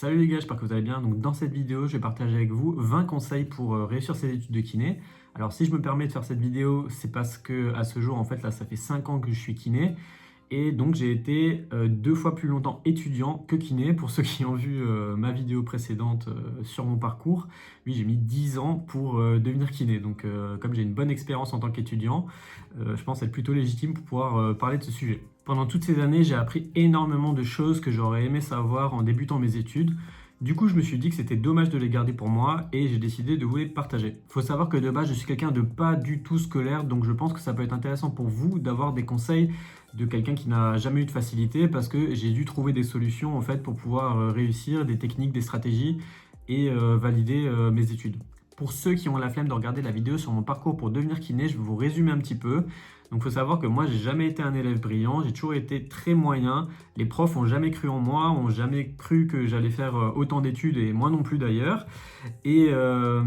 Salut les gars, j'espère que vous allez bien. Donc dans cette vidéo, je vais partager avec vous 20 conseils pour réussir ses études de kiné. Alors si je me permets de faire cette vidéo, c'est parce que à ce jour, en fait, là, ça fait 5 ans que je suis kiné. Et donc j'ai été 2 fois plus longtemps étudiant que kiné. Pour ceux qui ont vu ma vidéo précédente sur mon parcours, oui, j'ai mis 10 ans pour devenir kiné. Donc comme j'ai une bonne expérience en tant qu'étudiant, je pense être plutôt légitime pour pouvoir parler de ce sujet. Pendant toutes ces années, j'ai appris énormément de choses que j'aurais aimé savoir en débutant mes études. Du coup, je me suis dit que c'était dommage de les garder pour moi et j'ai décidé de vous les partager. Faut savoir que de base, je suis quelqu'un de pas du tout scolaire, donc je pense que ça peut être intéressant pour vous d'avoir des conseils de quelqu'un qui n'a jamais eu de facilité parce que j'ai dû trouver des solutions en fait pour pouvoir réussir, des techniques, des stratégies et valider mes études. Pour ceux qui ont la flemme de regarder la vidéo sur mon parcours pour devenir kiné, je vais vous résumer un petit peu. Donc il faut savoir que moi, j'ai jamais été un élève brillant, j'ai toujours été très moyen. Les profs ont jamais cru en moi, ont jamais cru que j'allais faire autant d'études et moi non plus d'ailleurs. Et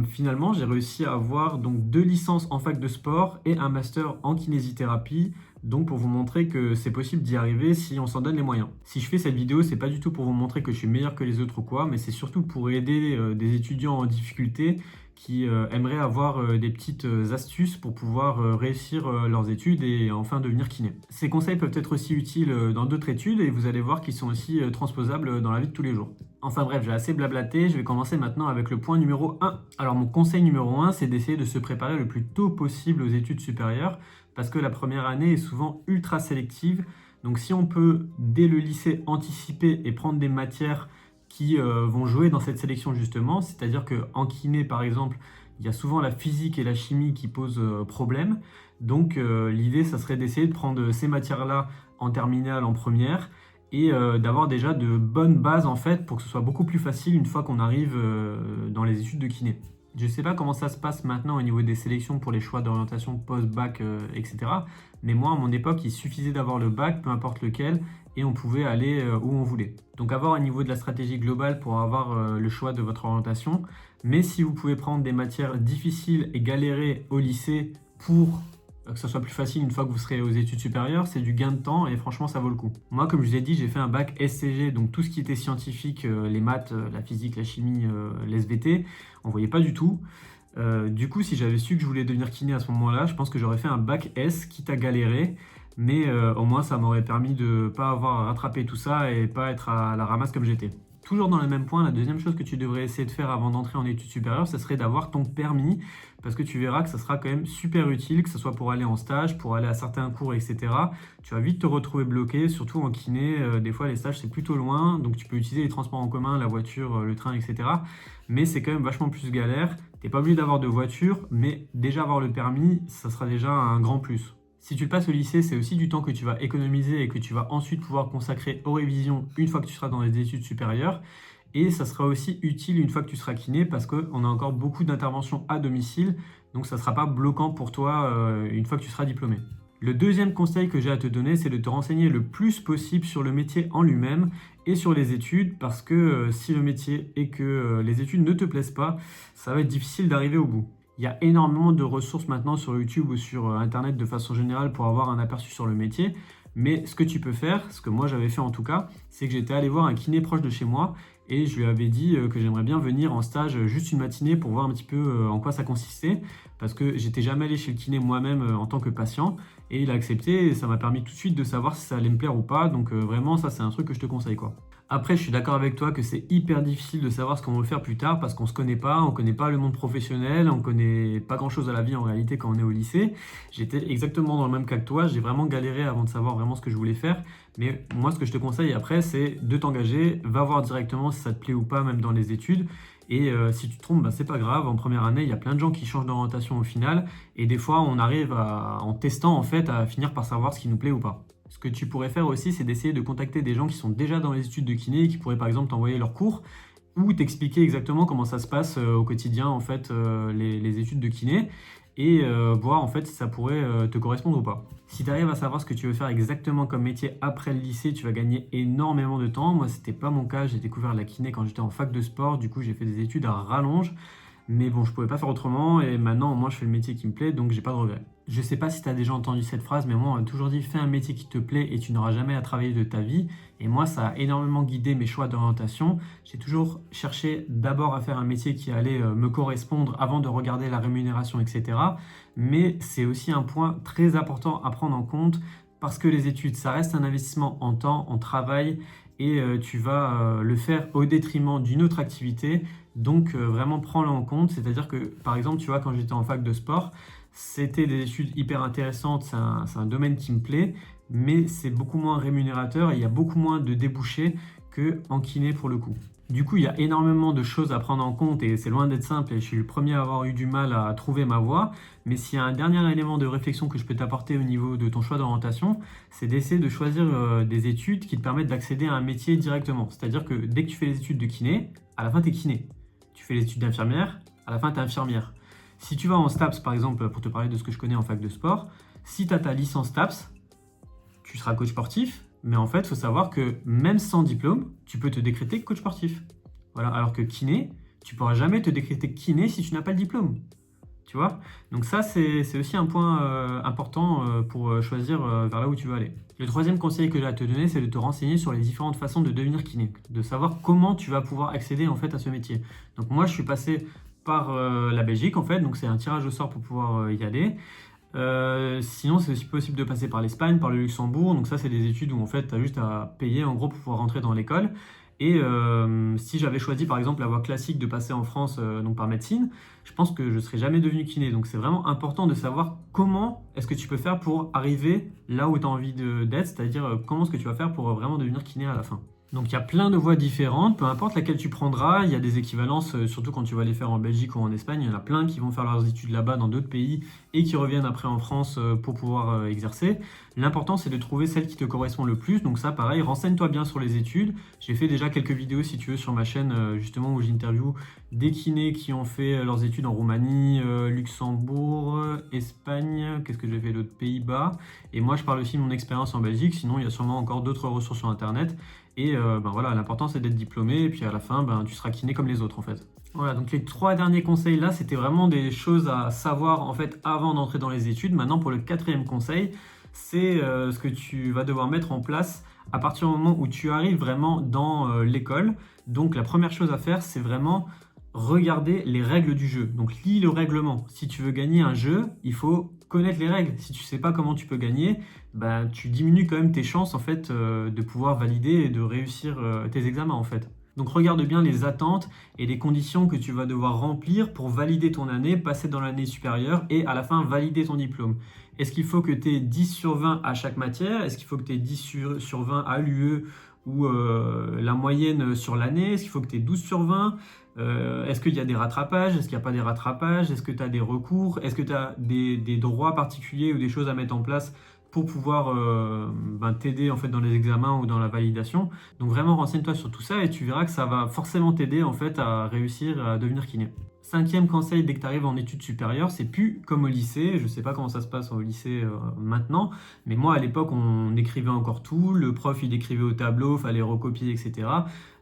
finalement, j'ai réussi à avoir donc 2 licences en fac de sport et un master en kinésithérapie. Donc pour vous montrer que c'est possible d'y arriver si on s'en donne les moyens. Si je fais cette vidéo, c'est pas du tout pour vous montrer que je suis meilleur que les autres ou quoi, mais c'est surtout pour aider des étudiants en difficulté qui aimeraient avoir des petites astuces pour pouvoir réussir leurs études et enfin devenir kiné. Ces conseils peuvent être aussi utiles dans d'autres études et vous allez voir qu'ils sont aussi transposables dans la vie de tous les jours. Enfin bref, j'ai assez blablaté, je vais commencer maintenant avec le point numéro 1. Alors mon conseil numéro 1, c'est d'essayer de se préparer le plus tôt possible aux études supérieures parce que la première année est souvent ultra sélective. Donc si on peut, dès le lycée, anticiper et prendre des matières qui vont jouer dans cette sélection justement, c'est-à-dire qu'en kiné par exemple, il y a souvent la physique et la chimie qui posent problème. Donc l'idée, ça serait d'essayer de prendre ces matières-là en terminale, en première, et d'avoir déjà de bonnes bases en fait pour que ce soit beaucoup plus facile une fois qu'on arrive dans les études de kiné. Je ne sais pas comment ça se passe maintenant au niveau des sélections pour les choix d'orientation post-bac, etc. Mais moi, à mon époque, il suffisait d'avoir le bac, peu importe lequel, et on pouvait aller où on voulait. Donc avoir un niveau de la stratégie globale pour avoir le choix de votre orientation. Mais si vous pouvez prendre des matières difficiles et galérer au lycée pour que ça soit plus facile une fois que vous serez aux études supérieures, c'est du gain de temps et franchement ça vaut le coup. Moi, comme je vous ai dit, j'ai fait un bac SCG, donc tout ce qui était scientifique, les maths, la physique, la chimie, les SVT, on voyait pas du tout. Du coup, si j'avais su que je voulais devenir kiné à ce moment-là, je pense que j'aurais fait un bac S, quitte à galérer, mais au moins ça m'aurait permis de ne pas avoir à rattraper tout ça et pas être à la ramasse comme j'étais. Toujours dans le même point, la deuxième chose que tu devrais essayer de faire avant d'entrer en études supérieures, ce serait d'avoir ton permis, parce que tu verras que ça sera quand même super utile, que ce soit pour aller en stage, pour aller à certains cours, etc. Tu vas vite te retrouver bloqué, surtout en kiné, des fois les stages c'est plutôt loin, donc tu peux utiliser les transports en commun, la voiture, le train, etc. Mais c'est quand même vachement plus galère. T'es pas obligé d'avoir de voiture, mais déjà avoir le permis, ça sera déjà un grand plus. Si tu le passes au lycée, c'est aussi du temps que tu vas économiser et que tu vas ensuite pouvoir consacrer aux révisions une fois que tu seras dans les études supérieures. Et ça sera aussi utile une fois que tu seras kiné parce qu'on a encore beaucoup d'interventions à domicile, donc ça ne sera pas bloquant pour toi une fois que tu seras diplômé. Le deuxième conseil que j'ai à te donner, c'est de te renseigner le plus possible sur le métier en lui-même et sur les études parce que si le métier et que les études ne te plaisent pas, ça va être difficile d'arriver au bout. Il y a énormément de ressources maintenant sur YouTube ou sur Internet de façon générale pour avoir un aperçu sur le métier. Mais ce que tu peux faire, ce que moi j'avais fait en tout cas, c'est que j'étais allé voir un kiné proche de chez moi et je lui avais dit que j'aimerais bien venir en stage juste une matinée pour voir un petit peu en quoi ça consistait parce que j'étais jamais allé chez le kiné moi-même en tant que patient et il a accepté et ça m'a permis tout de suite de savoir si ça allait me plaire ou pas. Donc vraiment ça c'est un truc que je te conseille quoi. Après, je suis d'accord avec toi que c'est hyper difficile de savoir ce qu'on veut faire plus tard parce qu'on ne se connaît pas, on ne connaît pas le monde professionnel, on ne connaît pas grand-chose à la vie en réalité quand on est au lycée. J'étais exactement dans le même cas que toi, j'ai vraiment galéré avant de savoir vraiment ce que je voulais faire. Mais moi, ce que je te conseille après, c'est de t'engager, va voir directement si ça te plaît ou pas, même dans les études. Et si tu te trompes, c'est pas grave. En première année, il y a plein de gens qui changent d'orientation au final. Et des fois, on arrive en testant, en fait, à finir par savoir ce qui nous plaît ou pas. Ce que tu pourrais faire aussi, c'est d'essayer de contacter des gens qui sont déjà dans les études de kiné et qui pourraient par exemple t'envoyer leurs cours ou t'expliquer exactement comment ça se passe au quotidien, en fait, les études de kiné et voir en fait si ça pourrait te correspondre ou pas. Si tu arrives à savoir ce que tu veux faire exactement comme métier après le lycée, tu vas gagner énormément de temps. Moi, c'était pas mon cas, j'ai découvert la kiné quand j'étais en fac de sport, du coup j'ai fait des études à rallonge. Mais bon, je pouvais pas faire autrement et maintenant, moi, je fais le métier qui me plaît, donc j'ai pas de regrets. Je sais pas si tu as déjà entendu cette phrase, mais moi, on m'a toujours dit fais un métier qui te plaît et tu n'auras jamais à travailler de ta vie. Et moi, ça a énormément guidé mes choix d'orientation. J'ai toujours cherché d'abord à faire un métier qui allait me correspondre avant de regarder la rémunération, etc. Mais c'est aussi un point très important à prendre en compte parce que les études, ça reste un investissement en temps, en travail et tu vas le faire au détriment d'une autre activité. Donc vraiment prends-le en compte. C'est-à-dire que par exemple, tu vois, quand j'étais en fac de sport, c'était des études hyper intéressantes, c'est un domaine qui me plaît, mais c'est beaucoup moins rémunérateur et il y a beaucoup moins de débouchés qu'en kiné pour le coup. Du coup, il y a énormément de choses à prendre en compte et c'est loin d'être simple et je suis le premier à avoir eu du mal à trouver ma voie. Mais s'il y a un dernier élément de réflexion que je peux t'apporter au niveau de ton choix d'orientation, c'est d'essayer de choisir des études qui te permettent d'accéder à un métier directement. C'est-à-dire que dès que tu fais les études de kiné, à la fin, tu es kiné. Tu fais les études d'infirmière, à la fin, tu es infirmière. Si tu vas en STAPS, par exemple, pour te parler de ce que je connais en fac de sport, si tu as ta licence STAPS, tu seras coach sportif, mais en fait, il faut savoir que même sans diplôme, tu peux te décréter coach sportif. Voilà, alors que kiné, tu ne pourras jamais te décréter kiné si tu n'as pas le diplôme. Tu vois? Donc ça, c'est aussi un point important pour choisir vers là où tu veux aller. Le troisième conseil que j'ai à te donner, c'est de te renseigner sur les différentes façons de devenir kiné, de savoir comment tu vas pouvoir accéder en fait à ce métier. Donc moi, je suis passé par la Belgique en fait, donc c'est un tirage au sort pour pouvoir y aller. Sinon, c'est aussi possible de passer par l'Espagne, par le Luxembourg. Donc ça, c'est des études où en fait, tu as juste à payer en gros pour pouvoir rentrer dans l'école. Et si j'avais choisi par exemple la voie classique de passer en France donc par médecine, je pense que je ne serais jamais devenu kiné. Donc c'est vraiment important de savoir comment est-ce que tu peux faire pour arriver là où tu as envie d'être, c'est-à-dire comment est-ce que tu vas faire pour vraiment devenir kiné à la fin. Donc il y a plein de voies différentes, peu importe laquelle tu prendras, il y a des équivalences, surtout quand tu vas les faire en Belgique ou en Espagne, il y en a plein qui vont faire leurs études là-bas dans d'autres pays et qui reviennent après en France pour pouvoir exercer. L'important c'est de trouver celle qui te correspond le plus, donc ça pareil, renseigne-toi bien sur les études. J'ai fait déjà quelques vidéos si tu veux sur ma chaîne justement où j'interviewe des kinés qui ont fait leurs études en Roumanie, Luxembourg, Espagne, qu'est-ce que j'ai fait d'autres, Pays-Bas. Et moi je parle aussi de mon expérience en Belgique, sinon il y a sûrement encore d'autres ressources sur internet. Et voilà, l'important c'est d'être diplômé et puis à la fin, tu seras kiné comme les autres en fait. Voilà, donc les trois derniers conseils là, c'était vraiment des choses à savoir en fait avant d'entrer dans les études. Maintenant pour le quatrième conseil, c'est ce que tu vas devoir mettre en place à partir du moment où tu arrives vraiment dans l'école. Donc la première chose à faire, c'est vraiment regarder les règles du jeu. Donc lis le règlement. Si tu veux gagner un jeu, il faut connaître les règles. Si tu ne sais pas comment tu peux gagner, tu diminues quand même tes chances en fait de pouvoir valider et de réussir tes examens en fait. Donc regarde bien les attentes et les conditions que tu vas devoir remplir pour valider ton année, passer dans l'année supérieure et à la fin valider ton diplôme. Est-ce qu'il faut que tu aies 10 sur 20 à chaque matière? Est-ce qu'il faut que tu aies 10 sur 20 à l'UE ou la moyenne sur l'année? Est-ce qu'il faut que tu aies 12 sur 20? Est-ce qu'il y a des rattrapages? Est-ce qu'il n'y a pas des rattrapages? Est-ce que tu as des recours? Est-ce que tu as des droits particuliers ou des choses à mettre en place pour pouvoir t'aider en fait dans les examens ou dans la validation? Donc vraiment renseigne-toi sur tout ça et tu verras que ça va forcément t'aider en fait à réussir à devenir kiné. Cinquième conseil, dès que tu arrives en études supérieures, c'est plus comme au lycée. Je ne sais pas comment ça se passe au lycée maintenant, mais moi à l'époque on écrivait encore tout, le prof il écrivait au tableau, fallait recopier, etc.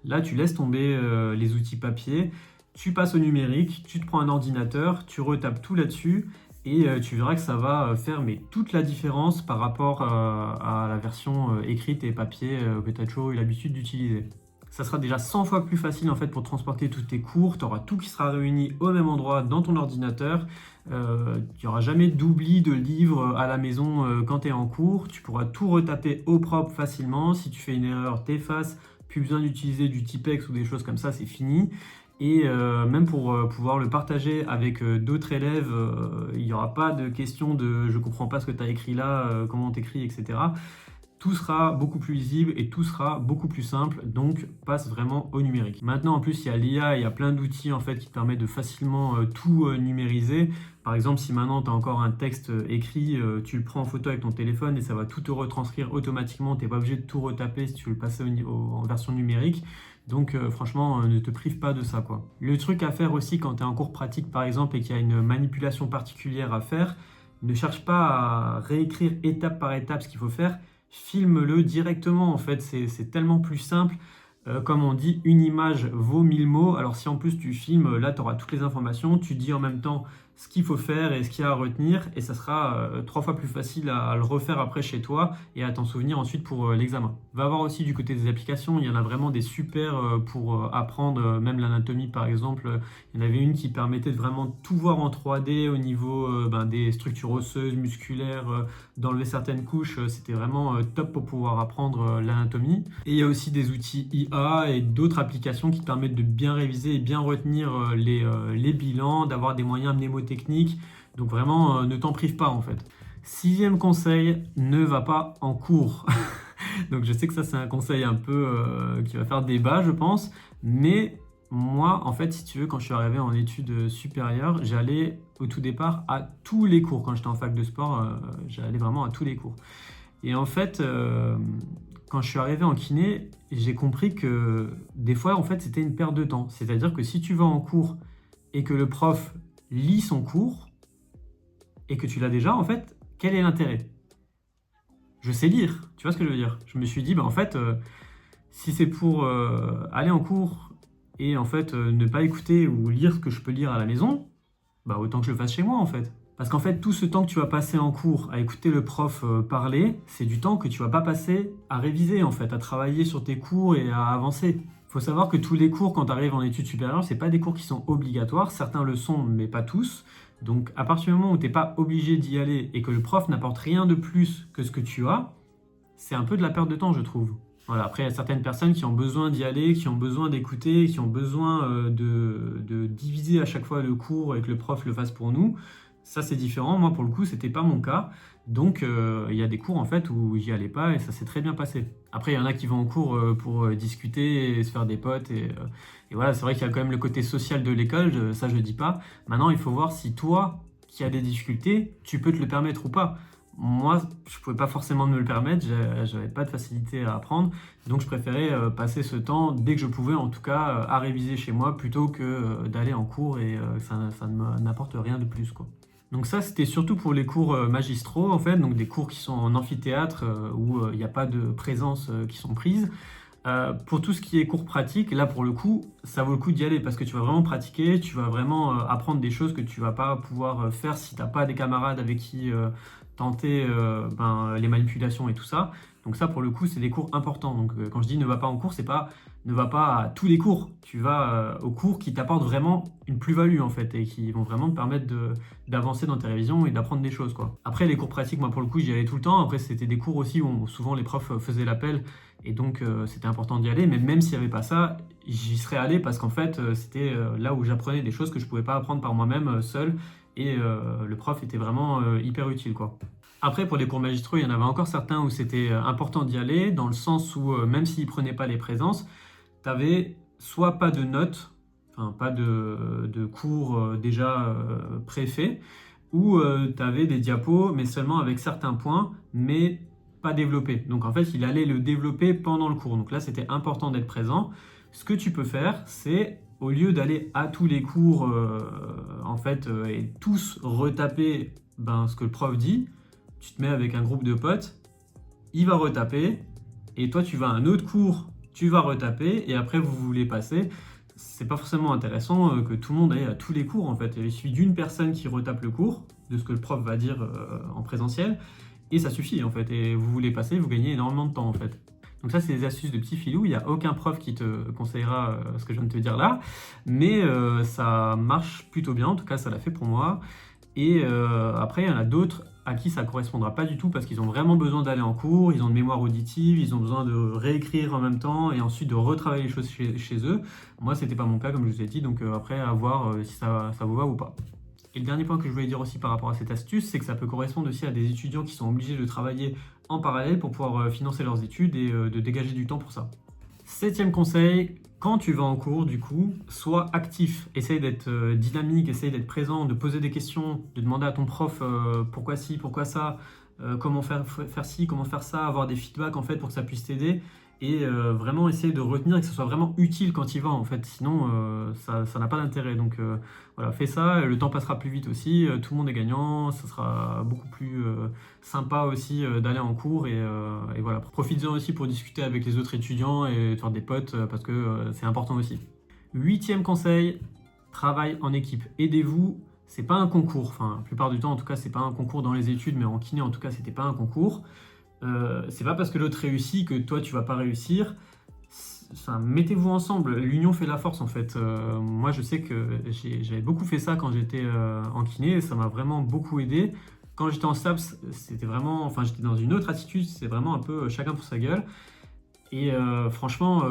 Là tu laisses tomber les outils papier, tu passes au numérique, tu te prends un ordinateur, tu retapes tout là-dessus et tu verras que ça va faire toute la différence par rapport à la version écrite et papier que tu as toujours eu l'habitude d'utiliser. Ça sera déjà 100 fois plus facile en fait pour transporter tous tes cours, tu auras tout qui sera réuni au même endroit dans ton ordinateur, il n'y aura jamais d'oubli de livres à la maison quand tu es en cours, tu pourras tout retaper au propre facilement, si tu fais une erreur t'effaces, plus besoin d'utiliser du Tipex ou des choses comme ça, c'est fini. Et même pour pouvoir le partager avec d'autres élèves, il n'y aura pas de question de je ne comprends pas ce que tu as écrit là, comment tu écris, etc. Tout sera beaucoup plus lisible et tout sera beaucoup plus simple, donc passe vraiment au numérique. Maintenant en plus il y a l'IA, il y a plein d'outils en fait qui te permettent de facilement tout numériser. Par exemple si maintenant tu as encore un texte écrit, tu le prends en photo avec ton téléphone et ça va tout te retranscrire automatiquement, tu n'es pas obligé de tout retaper si tu veux le passer en version numérique. Donc franchement, ne te prive pas de ça quoi. Le truc à faire aussi quand tu es en cours pratique par exemple et qu'il y a une manipulation particulière à faire, ne cherche pas à réécrire étape par étape ce qu'il faut faire, filme-le directement en fait, c'est tellement plus simple. Comme on dit, une image vaut 1000 mots. Alors si en plus tu filmes, là tu auras toutes les informations, tu dis en même temps ce qu'il faut faire et ce qu'il y a à retenir, et ça sera 3 fois plus facile à le refaire après chez toi et à t'en souvenir ensuite pour l'examen. Va voir aussi du côté des applications, il y en a vraiment des super pour apprendre, même l'anatomie par exemple. Il y en avait une qui permettait de vraiment tout voir en 3D au niveau des structures osseuses, musculaires, d'enlever certaines couches. C'était vraiment top pour pouvoir apprendre l'anatomie. Et il y a aussi des outils IA et d'autres applications qui te permettent de bien réviser et bien retenir les bilans, d'avoir des moyens mnémotechniques. Donc vraiment, ne t'en prive pas en fait. 6e conseil, ne va pas en cours. Donc je sais que ça c'est un conseil un peu qui va faire débat je pense, mais moi en fait si tu veux quand je suis arrivé en études supérieures, j'allais au tout départ à tous les cours. Quand j'étais en fac de sport, j'allais vraiment à tous les cours. Et en fait, quand je suis arrivé en kiné, j'ai compris que des fois en fait c'était une perte de temps. C'est-à-dire que si tu vas en cours et que le prof lis son cours et que tu l'as déjà, en fait, quel est l'intérêt? Je sais lire, tu vois ce que je veux dire? Je me suis dit, en fait, si c'est pour aller en cours et en fait ne pas écouter ou lire ce que je peux lire à la maison, autant que je le fasse chez moi en fait. Parce qu'en fait, tout ce temps que tu vas passer en cours à écouter le prof parler, c'est du temps que tu vas pas passer à réviser en fait, à travailler sur tes cours et à avancer. Il faut savoir que tous les cours, quand tu arrives en études supérieures, c'est pas des cours qui sont obligatoires. Certains le sont, mais pas tous. Donc, à partir du moment où tu n'es pas obligé d'y aller et que le prof n'apporte rien de plus que ce que tu as, c'est un peu de la perte de temps, je trouve. Voilà. Après, il y a certaines personnes qui ont besoin d'y aller, qui ont besoin d'écouter, qui ont besoin de diviser à chaque fois le cours et que le prof le fasse pour nous. Ça, c'est différent. Moi, pour le coup, c'était pas mon cas. Donc, il y a des cours en fait où j'y allais pas et ça s'est très bien passé. Après, il y en a qui vont en cours pour discuter et se faire des potes. Et voilà, c'est vrai qu'il y a quand même le côté social de l'école, ça je le dis pas. Maintenant, il faut voir si toi, qui as des difficultés, tu peux te le permettre ou pas. Moi, je pouvais pas forcément me le permettre, j'avais pas de facilité à apprendre. Donc, je préférais passer ce temps, dès que je pouvais en tout cas, à réviser chez moi plutôt que d'aller en cours et ça ne n'apporte rien de plus, quoi. Donc ça, c'était surtout pour les cours magistraux, en fait, donc des cours qui sont en amphithéâtre où il n'y a pas de présence qui sont prises. Pour tout ce qui est cours pratiques, là pour le coup, ça vaut le coup d'y aller parce que tu vas vraiment pratiquer, tu vas vraiment apprendre des choses que tu vas pas pouvoir faire si tu n'as pas des camarades avec qui tenter les manipulations et tout ça. Donc ça pour le coup, c'est des cours importants. Donc quand je dis ne va pas en cours, c'est pas ne va pas à tous les cours. Tu vas aux cours qui t'apportent vraiment une plus-value en fait et qui vont vraiment te permettre d'avancer dans tes révisions et d'apprendre des choses, quoi. Après les cours pratiques, moi pour le coup, j'y allais tout le temps. Après c'était des cours aussi où souvent les profs faisaient l'appel et donc c'était important d'y aller. Mais même s'il n'y avait pas ça, j'y serais allé parce qu'en fait c'était là où j'apprenais des choses que je pouvais pas apprendre par moi-même seul et le prof était vraiment hyper utile, quoi. Après, pour les cours magistraux, il y en avait encore certains où c'était important d'y aller, dans le sens où, même s'ils ne prenaient pas les présences, tu avais soit pas de notes, enfin pas de cours déjà préfaits, ou tu avais des diapos, mais seulement avec certains points, mais pas développés. Donc en fait, il allait le développer pendant le cours. Donc là, c'était important d'être présent. Ce que tu peux faire, c'est au lieu d'aller à tous les cours en fait et tous retaper ce que le prof dit, tu te mets avec un groupe de potes, il va retaper, et toi tu vas à un autre cours, tu vas retaper, et après vous voulez passer. C'est pas forcément intéressant que tout le monde aille à tous les cours en fait. Il suffit d'une personne qui retape le cours, de ce que le prof va dire en présentiel, et ça suffit en fait. Et vous voulez passer, vous gagnez énormément de temps en fait. Donc ça, c'est des astuces de petit filou. Il n'y a aucun prof qui te conseillera ce que je viens de te dire là, mais ça marche plutôt bien. En tout cas, ça l'a fait pour moi. Et après, il y en a d'autres à qui ça ne correspondra pas du tout parce qu'ils ont vraiment besoin d'aller en cours, ils ont une mémoire auditive, ils ont besoin de réécrire en même temps et ensuite de retravailler les choses chez eux. Moi, c'était pas mon cas, comme je vous ai dit, donc après, à voir si ça vous va ou pas. Et le dernier point que je voulais dire aussi par rapport à cette astuce, c'est que ça peut correspondre aussi à des étudiants qui sont obligés de travailler en parallèle pour pouvoir financer leurs études et de dégager du temps pour ça. 7e conseil, quand tu vas en cours, du coup, sois actif. Essaye d'être dynamique, essaye d'être présent, de poser des questions, de demander à ton prof pourquoi ci, pourquoi ça, comment faire ci, comment faire ça, avoir des feedbacks en fait pour que ça puisse t'aider. Et vraiment essayer de retenir et que ce soit vraiment utile quand il va en fait, sinon ça n'a pas d'intérêt. Donc voilà, fais ça, le temps passera plus vite aussi, tout le monde est gagnant, ça sera beaucoup plus sympa aussi d'aller en cours et voilà, profites-en aussi pour discuter avec les autres étudiants et te faire des potes parce que c'est important aussi. 8e conseil, travail en équipe, aidez-vous. c'est pas un concours. Enfin, la plupart du temps, en tout cas, c'est pas un concours dans les études, mais en kiné, en tout cas, c'était pas un concours. C'est pas parce que l'autre réussit que toi, tu vas pas réussir. Enfin, mettez-vous ensemble. L'union fait la force, en fait. Moi, je sais que j'avais beaucoup fait ça quand j'étais en kiné, et ça m'a vraiment beaucoup aidé. Quand j'étais en STAPS, c'était vraiment, enfin, j'étais dans une autre attitude. C'est vraiment un peu chacun pour sa gueule. Et franchement,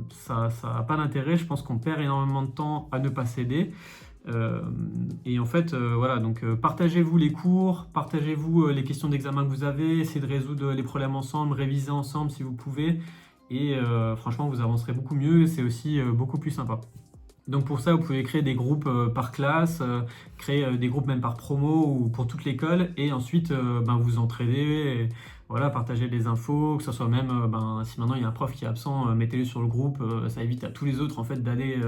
ça n'a pas d'intérêt. Je pense qu'on perd énormément de temps à ne pas s'aider. Et en fait, voilà, donc partagez-vous les cours, partagez-vous les questions d'examen que vous avez, essayez de résoudre les problèmes ensemble, révisez ensemble si vous pouvez. Et franchement, vous avancerez beaucoup mieux et c'est aussi beaucoup plus sympa. Donc pour ça, vous pouvez créer des groupes par classe, créer des groupes même par promo ou pour toute l'école, et ensuite vous entraider, et, voilà, partager les infos, que ce soit même, si maintenant il y a un prof qui est absent, mettez-le sur le groupe, ça évite à tous les autres en fait d'aller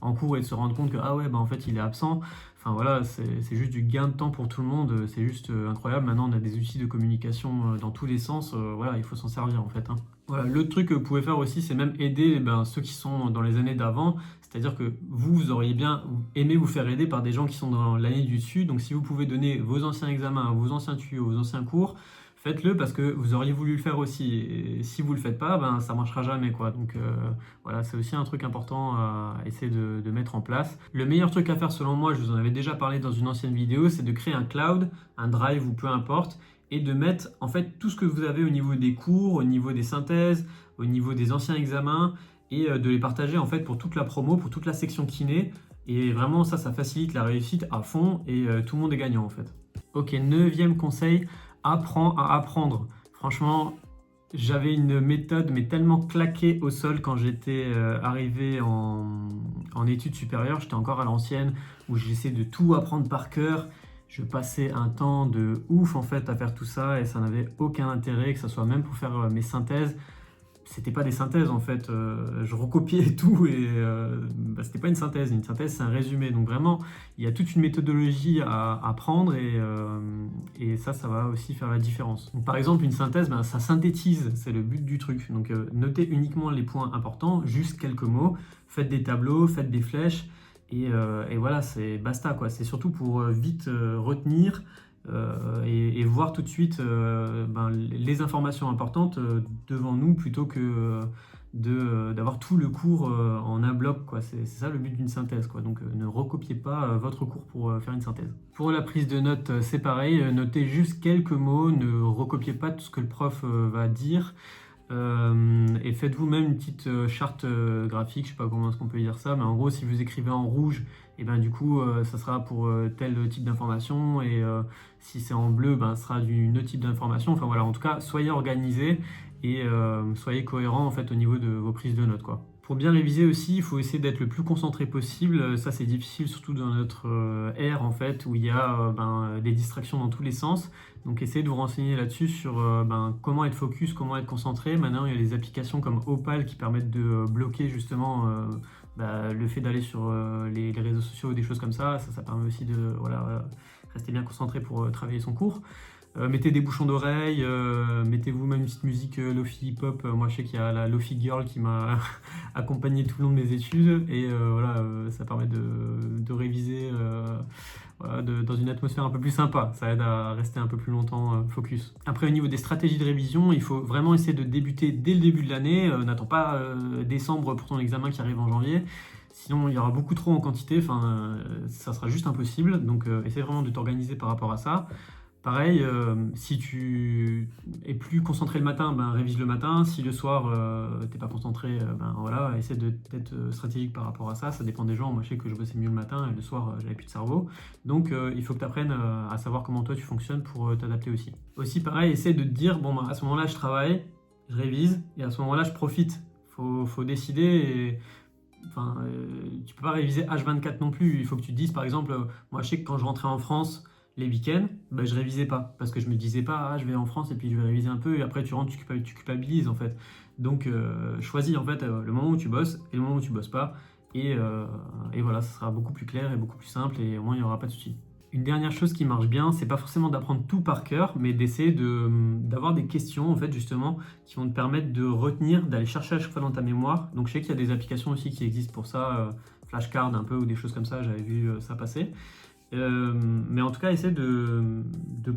en cours et de se rendre compte que ah ouais, en fait il est absent. Enfin voilà, c'est juste du gain de temps pour tout le monde, c'est juste incroyable. Maintenant on a des outils de communication dans tous les sens, voilà, il faut s'en servir en fait, hein. Voilà, l'autre truc que vous pouvez faire aussi, c'est même aider ceux qui sont dans les années d'avant. C'est-à-dire que vous auriez bien aimé vous faire aider par des gens qui sont dans l'année du dessus. Donc si vous pouvez donner vos anciens examens, vos anciens tuyaux, vos anciens cours, faites-le parce que vous auriez voulu le faire aussi. Et si vous ne le faites pas, ça ne marchera jamais, quoi. Donc voilà, c'est aussi un truc important à essayer de mettre en place. Le meilleur truc à faire selon moi, je vous en avais déjà parlé dans une ancienne vidéo, c'est de créer un cloud, un drive ou peu importe, et de mettre en fait tout ce que vous avez au niveau des cours, au niveau des synthèses, au niveau des anciens examens, et de les partager en fait pour toute la promo, pour toute la section kiné. Et vraiment ça facilite la réussite à fond et tout le monde est gagnant en fait. Ok, 9e conseil, apprends à apprendre. Franchement, j'avais une méthode mais tellement claquée au sol quand j'étais arrivé en études supérieures, j'étais encore à l'ancienne, où j'essayais de tout apprendre par cœur. Je passais un temps de ouf en fait à faire tout ça et ça n'avait aucun intérêt, que ce soit même pour faire mes synthèses. C'était pas des synthèses en fait, je recopiais tout et c'était pas une synthèse. Une synthèse, c'est un résumé. Donc vraiment, il y a toute une méthodologie à apprendre et ça va aussi faire la différence. Donc, par exemple, une synthèse, ça synthétise, c'est le but du truc. Donc notez uniquement les points importants, juste quelques mots, faites des tableaux, faites des flèches et voilà, c'est basta quoi. C'est surtout pour vite retenir. Et voir tout de suite les informations importantes devant nous plutôt que d'avoir tout le cours en un bloc, quoi. C'est ça le but d'une synthèse, quoi. Donc ne recopiez pas votre cours pour faire une synthèse. Pour la prise de notes, c'est pareil, notez juste quelques mots, ne recopiez pas tout ce que le prof va dire. Et faites-vous même une petite charte graphique, je sais pas comment est-ce qu'on peut dire ça, mais en gros si vous écrivez en rouge, et du coup ça sera pour tel type d'information, et si c'est en bleu, ça sera d'un autre type d'information. Enfin voilà, en tout cas soyez organisés et soyez cohérents en fait au niveau de vos prises de notes, quoi. Pour bien réviser aussi, il faut essayer d'être le plus concentré possible. Ça c'est difficile surtout dans notre ère en fait où il y a des distractions dans tous les sens. Donc essayez de vous renseigner là-dessus sur comment être focus, comment être concentré. Maintenant il y a des applications comme Opal qui permettent de bloquer justement le fait d'aller sur les réseaux sociaux ou des choses comme ça. Ça permet aussi de rester bien concentré pour travailler son cours. Mettez des bouchons d'oreille, mettez-vous même une petite musique Lofi hip-hop. Moi je sais qu'il y a la Lofi Girl qui m'a accompagné tout le long de mes études et ça permet de réviser dans une atmosphère un peu plus sympa. Ça aide à rester un peu plus longtemps focus. Après au niveau des stratégies de révision, il faut vraiment essayer de débuter dès le début de l'année. N'attends pas décembre pour ton examen qui arrive en janvier. Sinon, il y aura beaucoup trop en quantité, ça sera juste impossible. Donc, essaie vraiment de t'organiser par rapport à ça. Pareil, si tu es plus concentré le matin, révise le matin. Si le soir, t'es pas concentré, essaie d'être stratégique par rapport à ça. Ça dépend des gens. Moi, je sais que je bossais mieux le matin et le soir, j'avais plus de cerveau. Donc, il faut que tu apprennes à savoir comment toi tu fonctionnes pour t'adapter aussi. Aussi, pareil, essaie de te dire, à ce moment-là, je travaille, je révise et à ce moment-là, je profite. Faut décider et... tu peux pas réviser H24 non plus. Il faut que tu te dises, par exemple, moi je sais que quand je rentrais en France les week-ends, je révisais pas parce que je me disais pas, je vais en France et puis je vais réviser un peu et après tu rentres, tu culpabilises en fait. Donc choisis en fait le moment où tu bosses et le moment où tu bosses pas et voilà, ça sera beaucoup plus clair et beaucoup plus simple et au moins il n'y aura pas de soucis. Une dernière chose qui marche bien, c'est pas forcément d'apprendre tout par cœur, mais d'essayer d'avoir des questions en fait justement qui vont te permettre de retenir, d'aller chercher à chaque fois dans ta mémoire. Donc je sais qu'il y a des applications aussi qui existent pour ça, flashcard un peu ou des choses comme ça, j'avais vu ça passer. Mais en tout cas, essaie de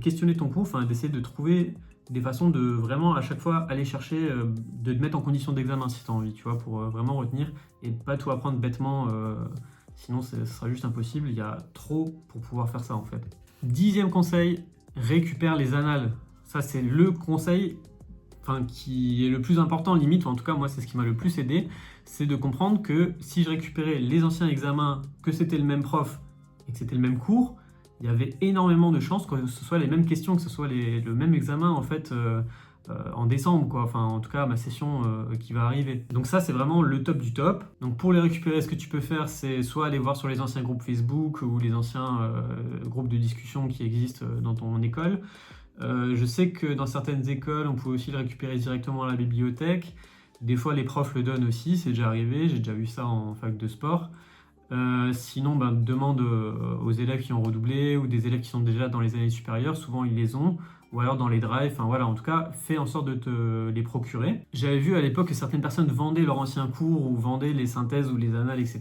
questionner ton cours, enfin d'essayer de trouver des façons de vraiment à chaque fois aller chercher, de te mettre en condition d'examen si tu as envie, tu vois, pour vraiment retenir et pas tout apprendre bêtement, sinon ce sera juste impossible, il y a trop pour pouvoir faire ça en fait. 10e conseil, récupère les annales. Ça c'est le conseil qui est le plus important limite, ou en tout cas moi c'est ce qui m'a le plus aidé, c'est de comprendre que si je récupérais les anciens examens, que c'était le même prof et que c'était le même cours, il y avait énormément de chances que ce soit les mêmes questions, que ce soit le même examen en fait en décembre, quoi. Enfin, en tout cas, ma session qui va arriver. Donc ça, c'est vraiment le top du top. Donc pour les récupérer, ce que tu peux faire, c'est soit aller voir sur les anciens groupes Facebook ou les anciens groupes de discussion qui existent dans ton école. Je sais que dans certaines écoles, on peut aussi le récupérer directement à la bibliothèque. Des fois, les profs le donnent aussi, c'est déjà arrivé. J'ai déjà vu ça en fac de sport. Sinon, demande aux élèves qui ont redoublé ou des élèves qui sont déjà dans les années supérieures, souvent ils les ont, ou alors dans les drives, enfin voilà, en tout cas, fais en sorte de te les procurer. J'avais vu à l'époque que certaines personnes vendaient leur ancien cours ou vendaient les synthèses ou les annales, etc.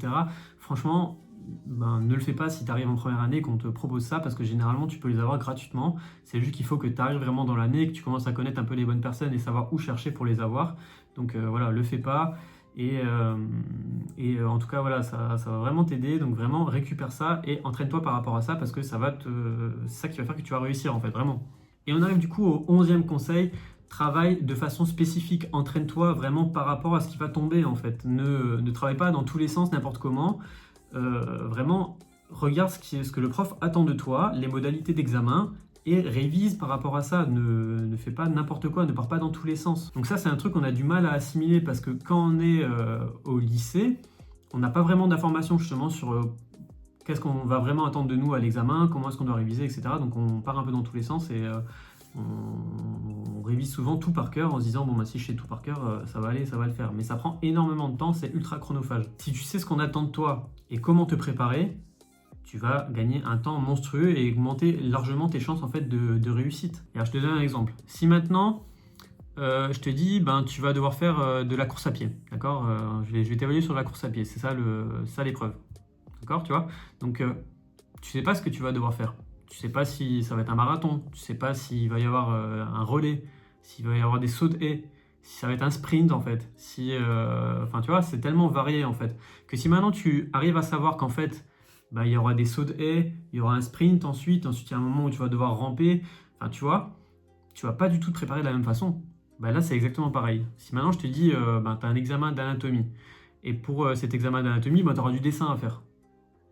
Franchement, ne le fais pas si tu arrives en première année et qu'on te propose ça, parce que généralement tu peux les avoir gratuitement. C'est juste qu'il faut que tu arrives vraiment dans l'année, que tu commences à connaître un peu les bonnes personnes et savoir où chercher pour les avoir. Donc voilà, le fais pas. Et en tout cas, voilà, ça va vraiment t'aider. Donc vraiment, récupère ça et entraîne-toi par rapport à ça parce que c'est ça qui va faire que tu vas réussir en fait, vraiment. Et on arrive du coup au 11e conseil. Travaille de façon spécifique. Entraîne-toi vraiment par rapport à ce qui va tomber en fait. Ne travaille pas dans tous les sens, n'importe comment. Vraiment, regarde ce que le prof attend de toi, les modalités d'examen, et révise par rapport à ça. Ne fais pas n'importe quoi, ne pars pas dans tous les sens. Donc ça, c'est un truc qu'on a du mal à assimiler parce que quand on est au lycée, on n'a pas vraiment d'informations justement sur qu'est-ce qu'on va vraiment attendre de nous à l'examen, comment est-ce qu'on doit réviser, etc. Donc on part un peu dans tous les sens et on révise souvent tout par cœur en se disant bon si je sais tout par cœur, ça va aller, ça va le faire. Mais ça prend énormément de temps, c'est ultra chronophage. Si tu sais ce qu'on attend de toi et comment te préparer, tu vas gagner un temps monstrueux et augmenter largement tes chances en fait de réussite. Et alors, je te donne un exemple. Si maintenant, je te dis, tu vas devoir faire de la course à pied, d'accord, je vais t'évaluer sur la course à pied, c'est ça l'épreuve, d'accord, tu vois. Donc, tu sais pas ce que tu vas devoir faire. Tu sais pas si ça va être un marathon, tu sais pas s'il va y avoir un relais, s'il va y avoir des sauts de haies, si ça va être un sprint en fait. Enfin, tu vois, c'est tellement varié en fait que si maintenant tu arrives à savoir qu'en fait il y aura des sauts de haies, il y aura un sprint ensuite il y a un moment où tu vas devoir ramper, enfin tu vois, tu vas pas du tout te préparer de la même façon. Là c'est exactement pareil. Si maintenant je te dis, tu as un examen d'anatomie, et pour cet examen d'anatomie, tu auras du dessin à faire.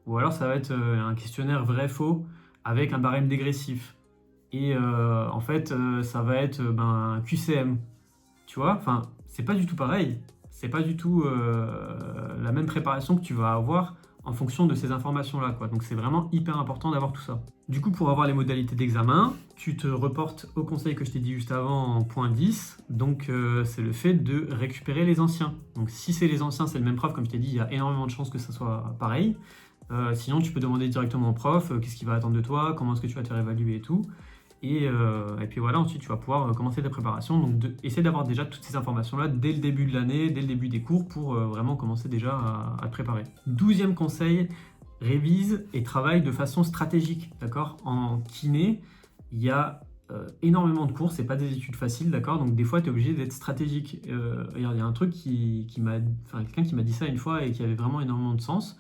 Ou alors ça va être un questionnaire vrai-faux avec un barème dégressif. Et en fait, ça va être un QCM. Tu vois, enfin, c'est pas du tout pareil. C'est pas du tout la même préparation que tu vas avoir en fonction de ces informations-là, quoi. Donc c'est vraiment hyper important d'avoir tout ça. Du coup, pour avoir les modalités d'examen, tu te reportes au conseil que je t'ai dit juste avant en point 10. Donc c'est le fait de récupérer les anciens. Donc si c'est les anciens, c'est le même prof, comme je t'ai dit, il y a énormément de chances que ça soit pareil. Sinon, tu peux demander directement au prof qu'est-ce qu'il va attendre de toi, comment est-ce que tu vas te faire évaluer et tout. Et puis voilà, ensuite tu vas pouvoir commencer ta préparation. Donc essaie d'avoir déjà toutes ces informations-là dès le début de l'année, dès le début des cours pour vraiment commencer déjà à te préparer. 12e conseil, révise et travaille de façon stratégique, d'accord. En kiné, il y a énormément de cours, c'est pas des études faciles, d'accord. Donc des fois tu es obligé d'être stratégique. Il y a un truc quelqu'un qui m'a dit ça une fois et qui avait vraiment énormément de sens.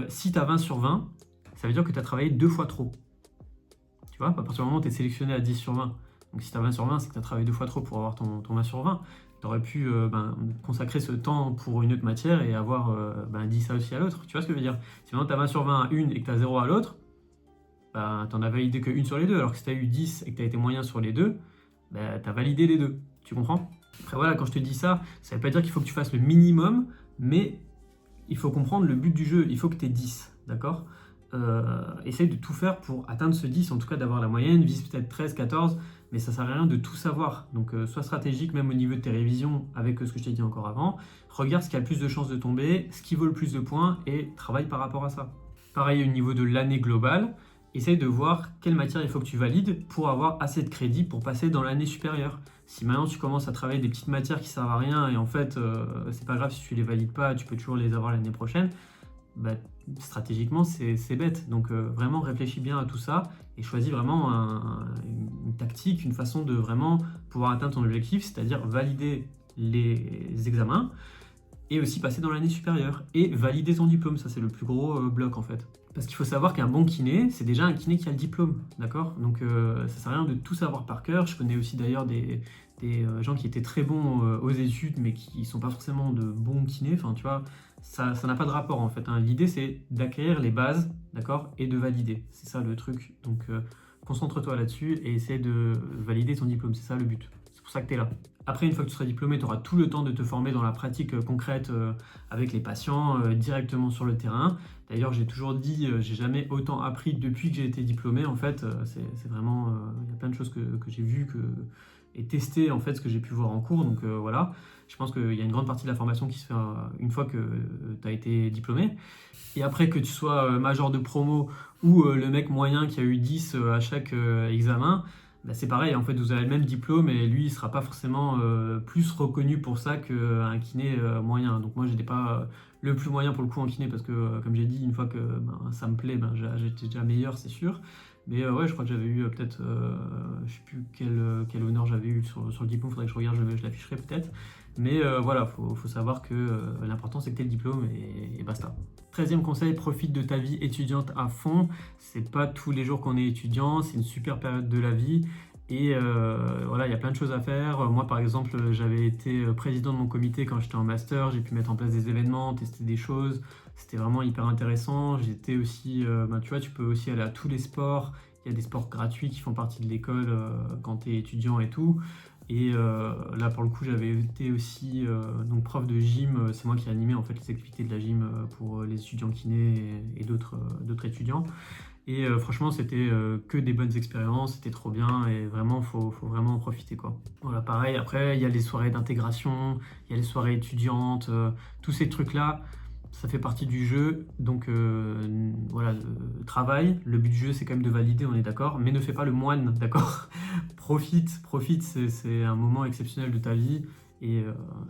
Si tu as 20 sur 20, ça veut dire que tu as travaillé 2 fois trop. Tu vois, à partir du moment où tu es sélectionné à 10 sur 20, donc si tu as 20 sur 20, c'est que tu as travaillé 2 fois trop pour avoir ton 20 sur 20. Tu aurais pu consacrer ce temps pour une autre matière et avoir 10 ça aussi à l'autre. Tu vois ce que je veux dire? Si maintenant tu as 20 sur 20 à une et que tu as 0 à l'autre, tu n'en as validé qu'une sur les deux. Alors que si tu as eu 10 et que tu as été moyen sur les deux, tu as validé les deux. Tu comprends? Après voilà, quand je te dis ça, ça ne veut pas dire qu'il faut que tu fasses le minimum, mais il faut comprendre le but du jeu. Il faut que tu aies 10, d'accord? Essaye de tout faire pour atteindre ce 10, en tout cas d'avoir la moyenne, vise peut-être 13, 14, mais ça sert à rien de tout savoir. Donc sois stratégique même au niveau de tes révisions avec ce que je t'ai dit encore avant. Regarde ce qui a le plus de chances de tomber, ce qui vaut le plus de points et travaille par rapport à ça. Pareil au niveau de l'année globale, essaye de voir quelle matière il faut que tu valides pour avoir assez de crédit pour passer dans l'année supérieure. Si maintenant tu commences à travailler des petites matières qui servent à rien et en fait c'est pas grave si tu les valides pas, tu peux toujours les avoir l'année prochaine, bah, stratégiquement, c'est bête. Donc vraiment, réfléchis bien à tout ça et choisis vraiment une tactique, une façon de vraiment pouvoir atteindre ton objectif, c'est-à-dire valider les examens et aussi passer dans l'année supérieure et valider ton diplôme. Ça, c'est le plus gros bloc en fait. Parce qu'il faut savoir qu'un bon kiné, c'est déjà un kiné qui a le diplôme, d'accord? Donc ça sert à rien de tout savoir par cœur. Je connais aussi d'ailleurs des gens qui étaient très bons aux études, mais qui ne sont pas forcément de bons kinés. Enfin, tu vois, ça n'a pas de rapport en fait, hein. L'idée, c'est d'acquérir les bases, d'accord? Et de valider. C'est ça le truc. Donc concentre-toi là-dessus et essaie de valider ton diplôme. C'est ça le but. C'est pour ça que tu es là. Après, une fois que tu seras diplômé, tu auras tout le temps de te former dans la pratique concrète avec les patients, directement sur le terrain. D'ailleurs, j'ai toujours dit, j'ai jamais autant appris depuis que j'ai été diplômé. En fait, c'est vraiment, il y a plein de choses que j'ai vues et testées, en fait, ce que j'ai pu voir en cours. Donc voilà, je pense qu'il y a une grande partie de la formation qui se fait une fois que tu as été diplômé. Et après, que tu sois major de promo ou le mec moyen qui a eu 10 à chaque examen, bah, c'est pareil, en fait, vous avez le même diplôme et lui, il ne sera pas forcément plus reconnu pour ça qu'un kiné moyen. Donc moi, j'étais pas le plus moyen pour le coup en kiné parce que, comme j'ai dit, une fois que ça me plaît, j'étais déjà meilleur, c'est sûr. Mais ouais, je crois que j'avais eu peut-être, je sais plus quel honneur j'avais eu sur le diplôme, il faudrait que je regarde, je l'afficherai peut-être. Mais voilà, faut savoir que l'important c'est que tu aies le diplôme et basta. 13e conseil, profite de ta vie étudiante à fond. C'est pas tous les jours qu'on est étudiant, c'est une super période de la vie. Et voilà, il y a plein de choses à faire. Moi, par exemple, j'avais été président de mon comité quand j'étais en master. J'ai pu mettre en place des événements, tester des choses. C'était vraiment hyper intéressant. J'étais aussi, tu vois, tu peux aussi aller à tous les sports. Il y a des sports gratuits qui font partie de l'école quand tu es étudiant et tout. Et là, pour le coup, j'avais été aussi donc prof de gym. C'est moi qui animais en fait les activités de la gym pour les étudiants kinés et d'autres étudiants. Et franchement, c'était que des bonnes expériences, c'était trop bien et vraiment, faut vraiment en profiter quoi. Voilà, pareil, après, il y a les soirées d'intégration, il y a les soirées étudiantes, tous ces trucs-là, ça fait partie du jeu. Donc voilà, travail, le but du jeu, c'est quand même de valider, on est d'accord, mais ne fais pas le moine, d'accord? Profite, c'est un moment exceptionnel de ta vie et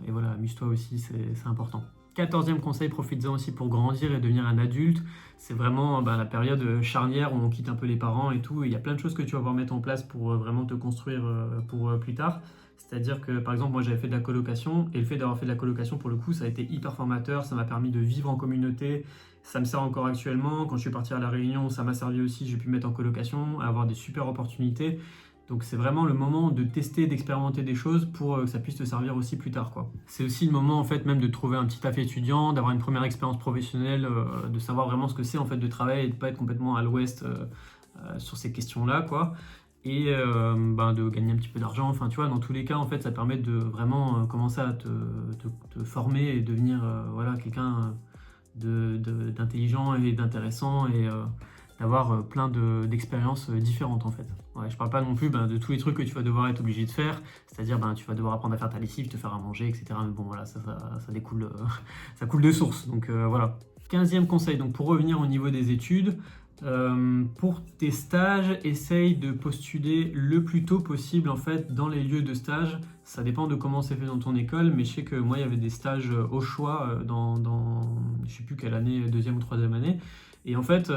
voilà, amuse-toi aussi, c'est important. 14e conseil, profites-en aussi pour grandir et devenir un adulte. C'est vraiment la période charnière où on quitte un peu les parents et tout. Il y a plein de choses que tu vas pouvoir mettre en place pour vraiment te construire pour plus tard. C'est-à-dire que par exemple, moi j'avais fait de la colocation et le fait d'avoir fait de la colocation pour le coup, ça a été hyper formateur. Ça m'a permis de vivre en communauté. Ça me sert encore actuellement. Quand je suis parti à La Réunion, ça m'a servi aussi. J'ai pu me mettre en colocation, avoir des super opportunités. Donc c'est vraiment le moment de tester, d'expérimenter des choses pour que ça puisse te servir aussi plus tard, quoi. C'est aussi le moment en fait même de trouver un petit taf étudiant, d'avoir une première expérience professionnelle, de savoir vraiment ce que c'est en fait de travailler et de pas être complètement à l'ouest sur ces questions-là, quoi. Et de gagner un petit peu d'argent. Enfin, tu vois, dans tous les cas, en fait, ça permet de vraiment commencer à te former et devenir voilà, quelqu'un d'intelligent et d'intéressant et d'avoir plein d'expériences différentes en fait. Ouais, je parle pas non plus de tous les trucs que tu vas devoir être obligé de faire, c'est-à-dire tu vas devoir apprendre à faire ta lessive, te faire à manger, etc. Mais bon voilà, ça découle, ça coule de source. Donc voilà. 15e conseil, donc pour revenir au niveau des études, pour tes stages, essaye de postuler le plus tôt possible en fait dans les lieux de stage. Ça dépend de comment c'est fait dans ton école, mais je sais que moi il y avait des stages au choix dans je sais plus quelle année, deuxième ou troisième année. Et en fait,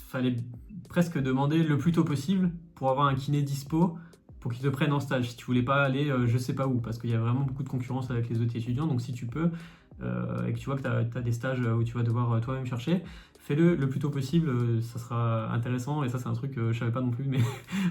fallait presque demander le plus tôt possible pour avoir un kiné dispo pour qu'ils te prennent en stage si tu voulais pas aller je sais pas où, parce qu'il y a vraiment beaucoup de concurrence avec les autres étudiants. Donc si tu peux et que tu vois que tu as des stages où tu vas devoir toi-même chercher, fais-le le plus tôt possible, ça sera intéressant. Et ça c'est un truc que je savais pas non plus, mais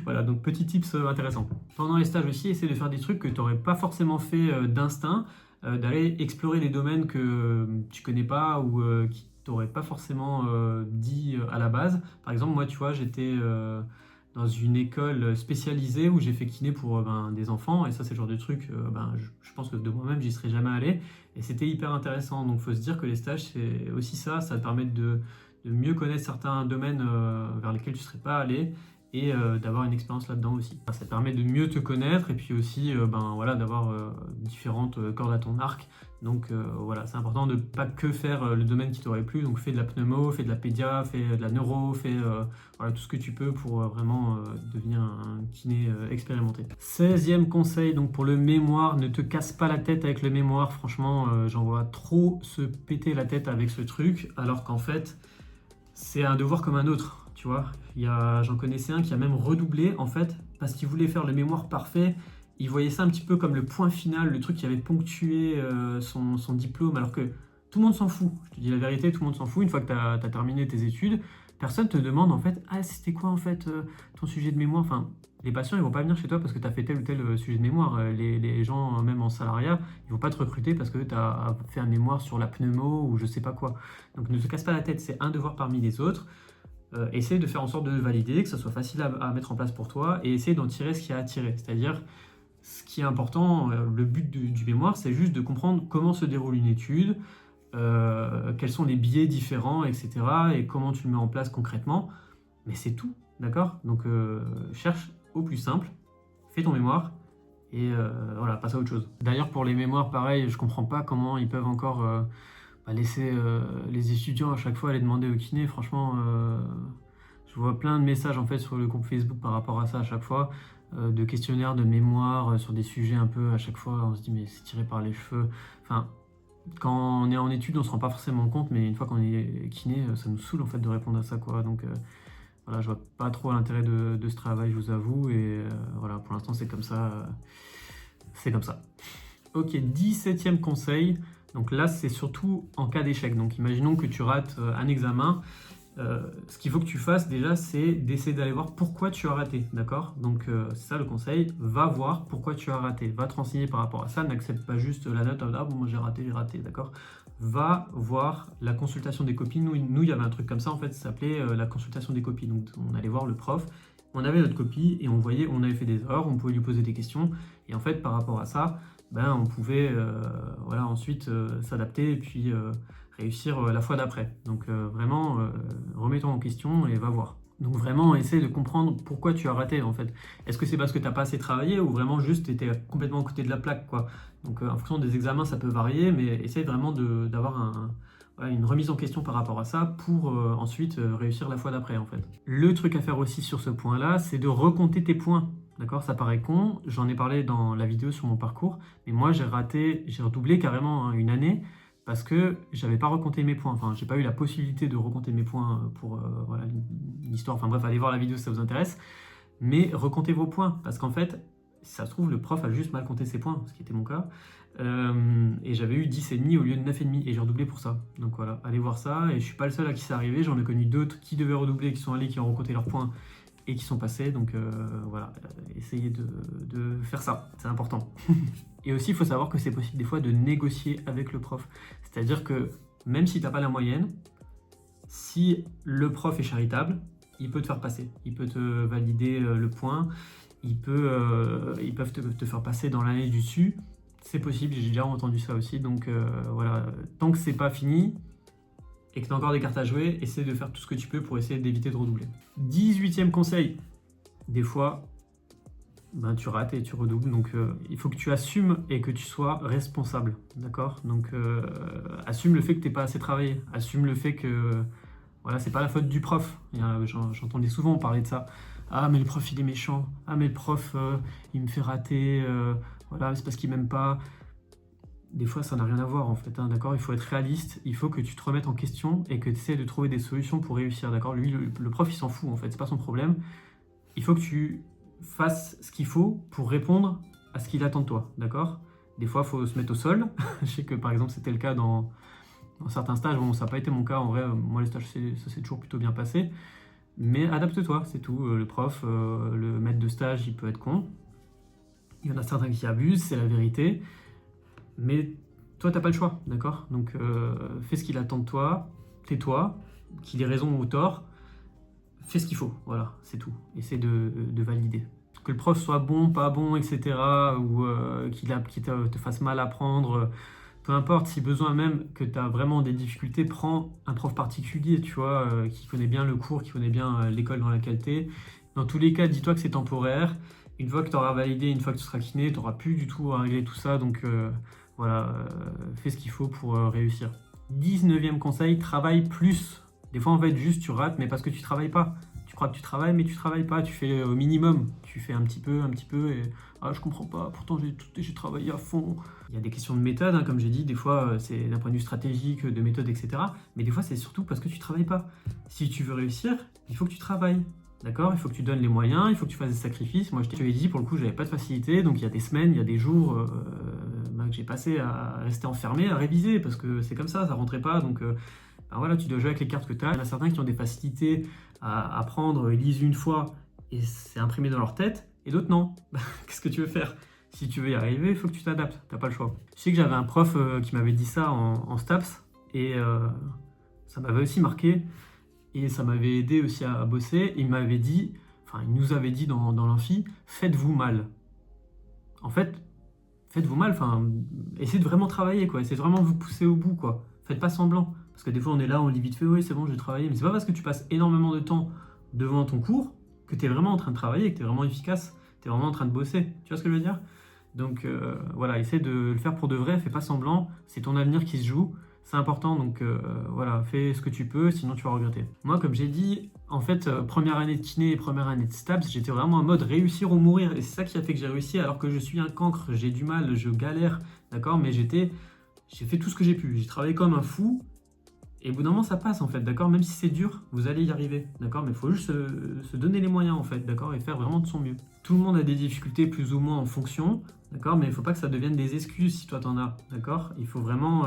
voilà, donc petit tips intéressant. Pendant les stages aussi, essaie de faire des trucs que tu n'aurais pas forcément fait d'instinct, d'aller explorer des domaines que tu connais pas ou qui t'aurais pas forcément dit à la base. Par exemple, moi, tu vois, j'étais dans une école spécialisée où j'ai fait kiné pour des enfants, et ça, c'est le genre de truc, je pense que de moi-même, j'y serais jamais allé, et c'était hyper intéressant. Donc, il faut se dire que les stages, c'est aussi ça te permet de mieux connaître certains domaines vers lesquels tu serais pas allé, et d'avoir une expérience là-dedans aussi. Ça te permet de mieux te connaître et puis aussi voilà, d'avoir différentes cordes à ton arc. Donc voilà, c'est important de pas que faire le domaine qui t'aurait plu, donc fais de la pneumo, fais de la pédia, fais de la neuro, fais voilà, tout ce que tu peux pour vraiment devenir un kiné expérimenté. 16e conseil, donc pour le mémoire, ne te casse pas la tête avec le mémoire. Franchement, j'en vois trop se péter la tête avec ce truc, alors qu'en fait, c'est un devoir comme un autre, tu vois. J'en connaissais un qui a même redoublé, en fait, parce qu'il voulait faire le mémoire parfait. Il voyait ça un petit peu comme le point final, le truc qui avait ponctué son diplôme, alors que tout le monde s'en fout. Je te dis la vérité, tout le monde s'en fout. Une fois que tu as terminé tes études, personne te demande, en fait, ah, c'était quoi, en fait, ton sujet de mémoire. Enfin, les patients, ils vont pas venir chez toi parce que tu as fait tel ou tel sujet de mémoire. Les gens, même en salariat, ils vont pas te recruter parce que tu as fait un mémoire sur la pneumo ou je sais pas quoi. Donc ne te casse pas la tête, c'est un devoir parmi les autres. Essaye de faire en sorte de le valider, que ça soit facile à mettre en place pour toi et essaye d'en tirer ce qu'il y a à tirer. C'est-à-dire, ce qui est important, le but du mémoire, c'est juste de comprendre comment se déroule une étude, quels sont les biais différents, etc. et comment tu le mets en place concrètement. Mais c'est tout, d'accord? Donc cherche au plus simple, fais ton mémoire et voilà, passe à autre chose. D'ailleurs, pour les mémoires, pareil, je comprends pas comment ils peuvent encore laisser les étudiants à chaque fois aller demander au kiné. Franchement, je vois plein de messages en fait sur le groupe Facebook par rapport à ça à chaque fois, de questionnaires de mémoire sur des sujets un peu à chaque fois. On se dit mais c'est tiré par les cheveux. Enfin, quand on est en études, on se rend pas forcément compte, mais une fois qu'on est kiné, ça nous saoule en fait de répondre à ça, quoi. Donc voilà, je vois pas trop l'intérêt de ce travail, je vous avoue, et voilà, pour l'instant c'est comme ça. C'est comme ça. Ok, 17e conseil. Donc là, c'est surtout en cas d'échec. Donc imaginons que tu rates un examen. Ce qu'il faut que tu fasses déjà, c'est d'essayer d'aller voir pourquoi tu as raté, d'accord? Donc c'est ça le conseil, va voir pourquoi tu as raté, va te renseigner par rapport à ça, n'accepte pas juste la note, ah bon, moi j'ai raté, d'accord? Va voir la consultation des copies. Nous, il y avait un truc comme ça, en fait, ça s'appelait la consultation des copies. Donc on allait voir le prof, on avait notre copie et on voyait, on avait fait des erreurs, on pouvait lui poser des questions, et en fait, par rapport à ça, on pouvait voilà, ensuite s'adapter et puis réussir la fois d'après. Donc vraiment, remets-toi en question et va voir. Donc vraiment, essaie de comprendre pourquoi tu as raté en fait. Est-ce que c'est parce que tu n'as pas assez travaillé ou vraiment juste tu étais complètement à côté de la plaque, quoi. Donc en fonction des examens, ça peut varier, mais essaie vraiment d'avoir voilà, une remise en question par rapport à ça pour ensuite réussir la fois d'après en fait. Le truc à faire aussi sur ce point-là, c'est de recompter tes points. D'accord, ça paraît con, j'en ai parlé dans la vidéo sur mon parcours, mais moi j'ai redoublé carrément une année parce que j'avais pas recompté mes points. Enfin, j'ai pas eu la possibilité de recompter mes points pour voilà, une histoire. Enfin bref, allez voir la vidéo si ça vous intéresse. Mais recomptez vos points, parce qu'en fait, si ça se trouve, le prof a juste mal compté ses points, ce qui était mon cas. Et j'avais eu 10,5 au lieu de 9,5 et j'ai redoublé pour ça. Donc voilà, allez voir ça. Et je suis pas le seul à qui c'est arrivé, j'en ai connu d'autres qui devaient redoubler, qui sont allés, qui ont recompté leurs points et qui sont passés. Donc voilà, essayez de faire ça, c'est important. Et aussi, il faut savoir que c'est possible des fois de négocier avec le prof. C'est-à-dire que même si tu n'as pas la moyenne, si le prof est charitable, il peut te faire passer. Il peut te valider le point, ils peuvent te faire passer dans l'année du dessus. C'est possible, j'ai déjà entendu ça aussi. Donc voilà, tant que c'est pas fini et que tu as encore des cartes à jouer, essaie de faire tout ce que tu peux pour essayer d'éviter de redoubler. 18e conseil, des fois, tu rates et tu redoubles, donc il faut que tu assumes et que tu sois responsable, d'accord? Donc assume le fait que tu n'aies pas assez travaillé, assume le fait que voilà, c'est pas la faute du prof. J'entendais souvent parler de ça. Ah mais le prof il est méchant, ah mais le prof il me fait rater, voilà, c'est parce qu'il m'aime pas. Des fois ça n'a rien à voir en fait, hein, d'accord? Il faut être réaliste, il faut que tu te remettes en question et que tu essaies de trouver des solutions pour réussir, d'accord? Lui, le prof il s'en fout en fait, c'est pas son problème. Il faut que tu fasses ce qu'il faut pour répondre à ce qu'il attend de toi, d'accord? Des fois, il faut se mettre au sol. Je sais que par exemple, c'était le cas dans certains stages. Bon, ça n'a pas été mon cas. En vrai, moi, les stages, ça s'est toujours plutôt bien passé. Mais adapte-toi, c'est tout. Le prof, le maître de stage, il peut être con. Il y en a certains qui abusent, c'est la vérité. Mais toi, t'as pas le choix, d'accord? Donc, fais ce qu'il attend de toi, tais-toi, qu'il ait raison ou tort. Fais ce qu'il faut, voilà, c'est tout. Essaie de valider. Que le prof soit bon, pas bon, etc. ou qu'il te fasse mal apprendre, peu importe, si besoin même que tu as vraiment des difficultés, prends un prof particulier, tu vois, qui connaît bien le cours, qui connaît bien l'école dans laquelle tu es, Dans tous les cas, dis-toi que c'est temporaire. Une fois que tu auras validé, une fois que tu seras kiné, tu n'auras plus du tout à régler tout ça. Donc voilà, fais ce qu'il faut pour réussir. 19e conseil, travaille plus. Des fois, en fait, juste tu rates, mais parce que tu travailles pas. Tu crois que tu travailles, mais tu travailles pas. Tu fais au minimum. Tu fais un petit peu, et ah, je comprends pas. Pourtant, j'ai travaillé à fond. Il y a des questions de méthode, hein, comme j'ai dit. Des fois, c'est d'un point de vue stratégique, de méthode, etc. Mais des fois, c'est surtout parce que tu travailles pas. Si tu veux réussir, il faut que tu travailles. D'accord? Il faut que tu donnes les moyens, il faut que tu fasses des sacrifices. Moi, je t'avais dit, pour le coup, j'avais pas de facilité. Donc, il y a des semaines, il y a des jours que j'ai passé à rester enfermé, à réviser, parce que c'est comme ça rentrait pas. Donc, ben voilà, tu dois jouer avec les cartes que tu as. Il y en a certains qui ont des facilités à apprendre, ils lisent une fois et c'est imprimé dans leur tête, et d'autres non. Qu'est-ce que tu veux faire? Si tu veux y arriver, il faut que tu t'adaptes, t'as pas le choix. Je sais que j'avais un prof qui m'avait dit ça en STAPS, et ça m'avait aussi marqué. Et ça m'avait aidé aussi à bosser. Il m'avait dit, enfin, il nous avait dit dans l'amphi, faites-vous mal. En fait, faites-vous mal, enfin, essayez de vraiment travailler, quoi. Essayez de vraiment vous pousser au bout, quoi. Faites pas semblant. Parce que des fois, on est là, on lit vite fait, oui, c'est bon, je vais travailler. Mais c'est pas parce que tu passes énormément de temps devant ton cours que tu es vraiment en train de travailler, que tu es vraiment efficace, tu es vraiment en train de bosser. Tu vois ce que je veux dire? Donc voilà, essaie de le faire pour de vrai, fais pas semblant, c'est ton avenir qui se joue. C'est important, donc voilà, fais ce que tu peux, sinon tu vas regretter. Moi, comme j'ai dit, en fait, première année de kiné et première année de STAPS, j'étais vraiment en mode réussir ou mourir. Et c'est ça qui a fait que j'ai réussi, alors que je suis un cancre, j'ai du mal, je galère, d'accord? Mais j'ai fait tout ce que j'ai pu. J'ai travaillé comme un fou. Et au bout d'un moment, ça passe, en fait, d'accord? Même si c'est dur, vous allez y arriver, d'accord? Mais il faut juste se donner les moyens, en fait, d'accord? Et faire vraiment de son mieux. Tout le monde a des difficultés plus ou moins en fonction, d'accord? Mais il ne faut pas que ça devienne des excuses si toi t'en as, d'accord? Il faut vraiment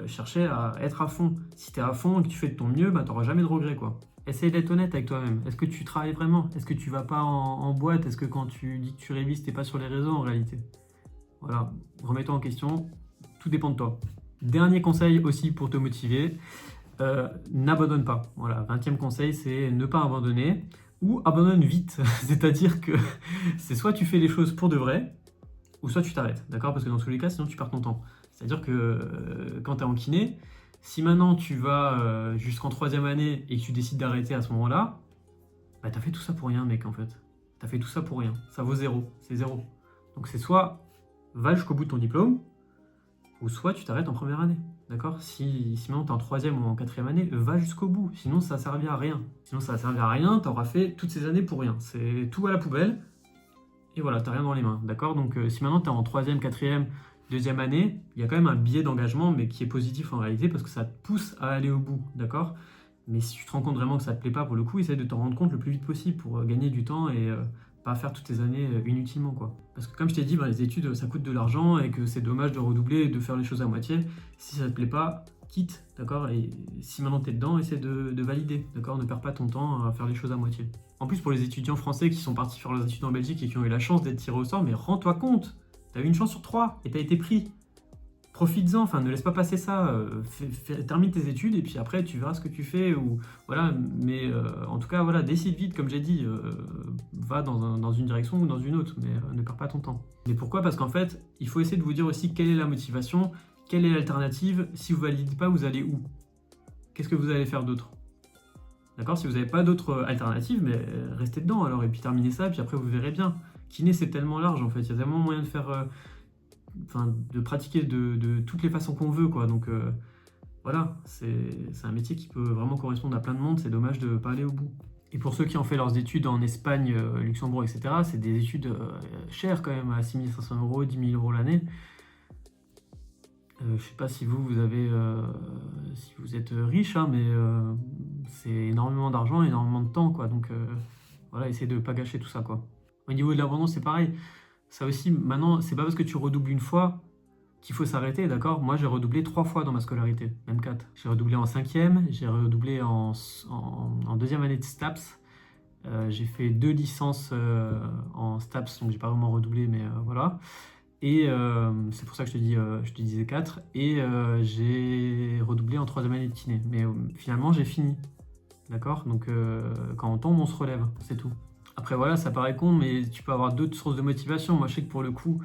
chercher à être à fond. Si tu es à fond et que tu fais de ton mieux, bah, tu n'auras jamais de regrets, quoi. Essaye d'être honnête avec toi-même. Est-ce que tu travailles vraiment? Est-ce que tu vas pas en boîte? Est-ce que quand tu dis que tu révises, tu n'es pas sur les réseaux en réalité? Voilà, remets-toi en question. Tout dépend de toi. Dernier conseil aussi pour te motiver. N'abandonne pas. Voilà, 20e conseil, c'est ne pas abandonner ou abandonne vite. C'est-à-dire que c'est soit tu fais les choses pour de vrai, ou soit tu t'arrêtes, d'accord? Parce que dans tous les cas, sinon tu perds ton temps. C'est-à-dire que quand tu es en kiné, si maintenant tu vas jusqu'en 3e année et que tu décides d'arrêter à ce moment-là, bah t'as fait tout ça pour rien, mec, en fait. T'as fait tout ça pour rien. Ça vaut zéro. C'est zéro. Donc c'est soit va jusqu'au bout de ton diplôme, ou soit tu t'arrêtes en première année. D'accord? Si maintenant tu es en 3e ou en 4e année, va jusqu'au bout. Sinon, ça ne servira à rien. Sinon, ça ne servira à rien, tu auras fait toutes ces années pour rien. C'est tout à la poubelle. Et voilà, tu n'as rien dans les mains. D'accord? Donc, si maintenant tu es en 3e, 4e, 2e année, il y a quand même un biais d'engagement, mais qui est positif en réalité, parce que ça te pousse à aller au bout. D'accord? Mais si tu te rends compte vraiment que ça ne te plaît pas pour le coup, essaie de t'en rendre compte le plus vite possible pour gagner du temps et pas faire toutes tes années inutilement, quoi. Parce que comme je t'ai dit, les études, ça coûte de l'argent et que c'est dommage de redoubler et de faire les choses à moitié. Si ça te plaît pas, quitte, d'accord? Et si maintenant t'es dedans, essaie de valider, d'accord? Ne perds pas ton temps à faire les choses à moitié. En plus, pour les étudiants français qui sont partis faire leurs études en Belgique et qui ont eu la chance d'être tirés au sort, mais rends-toi compte, t'as eu une chance sur 3 et t'as été pris. Profites-en, enfin ne laisse pas passer ça, termine tes études et puis après tu verras ce que tu fais ou voilà, mais en tout cas voilà, décide vite comme j'ai dit, va dans une direction ou dans une autre, mais ne perds pas ton temps. Mais pourquoi? Parce qu'en fait, il faut essayer de vous dire aussi quelle est la motivation, quelle est l'alternative, si vous validez pas, vous allez où? Qu'est-ce que vous allez faire d'autre? D'accord? Si vous n'avez pas d'autre alternative, mais restez dedans alors et puis terminez ça, et puis après vous verrez bien. Kiné c'est tellement large en fait, il y a tellement moyen de faire de pratiquer de toutes les façons qu'on veut, quoi. Donc voilà, c'est un métier qui peut vraiment correspondre à plein de monde, c'est dommage de ne pas aller au bout. Et pour ceux qui ont fait leurs études en Espagne, Luxembourg, etc., c'est des études chères quand même, à 6 500 €, 10 000 € l'année. Je sais pas si vous avez, si vous êtes riche, hein, mais c'est énormément d'argent, énormément de temps, quoi. Donc voilà, essayez de ne pas gâcher tout ça, quoi. Au niveau de l'abandon, c'est pareil. Ça aussi, maintenant, c'est pas parce que tu redoubles une fois qu'il faut s'arrêter, d'accord? Moi, j'ai redoublé 3 fois dans ma scolarité, même 4. J'ai redoublé en 5e, j'ai redoublé en 2e année de STAPS. J'ai fait 2 licences en STAPS, donc j'ai pas vraiment redoublé, mais voilà. Et c'est pour ça que je te disais 4. Et j'ai redoublé en 3e année de kiné. Mais finalement, j'ai fini, d'accord? Donc quand on tombe, on se relève, c'est tout. Après voilà, ça paraît con, mais tu peux avoir d'autres sources de motivation. Moi je sais que pour le coup,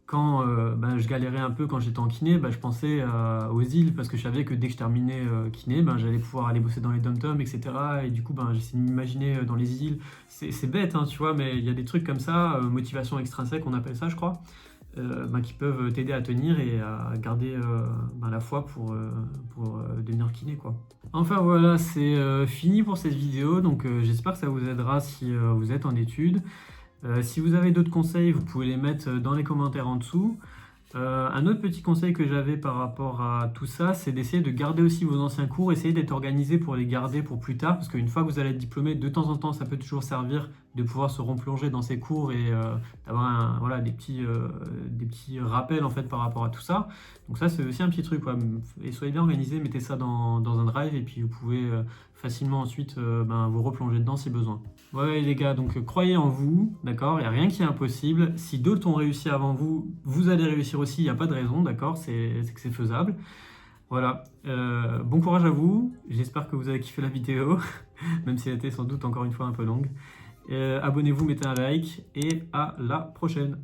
quand je galérais un peu quand j'étais en kiné, je pensais aux îles parce que je savais que dès que je terminais kiné, j'allais pouvoir aller bosser dans les dom-toms, etc. Et du coup, j'essayais de m'imaginer dans les îles. C'est bête, hein, tu vois, mais il y a des trucs comme ça, motivation extrinsèque, on appelle ça, je crois, qui peuvent t'aider à tenir et à garder la foi pour devenir kiné, quoi. Enfin voilà, c'est fini pour cette vidéo, donc j'espère que ça vous aidera si vous êtes en études. Si vous avez d'autres conseils, vous pouvez les mettre dans les commentaires en dessous. Un autre petit conseil que j'avais par rapport à tout ça, c'est d'essayer de garder aussi vos anciens cours, essayer d'être organisé pour les garder pour plus tard, parce qu'une fois que vous allez être diplômé, de temps en temps, ça peut toujours servir de pouvoir se replonger dans ces cours et d'avoir voilà, des petits rappels en fait par rapport à tout ça. Donc ça, c'est aussi un petit truc, quoi. Et soyez bien organisé, mettez ça dans un drive et puis vous pouvez facilement ensuite vous replonger dedans si besoin. Ouais les gars, donc croyez en vous, d'accord? Il n'y a rien qui est impossible. Si d'autres ont réussi avant vous, vous allez réussir aussi, il n'y a pas de raison, d'accord? C'est que c'est faisable. Voilà, bon courage à vous, j'espère que vous avez kiffé la vidéo, même si elle était sans doute encore une fois un peu longue. Abonnez-vous, mettez un like et à la prochaine.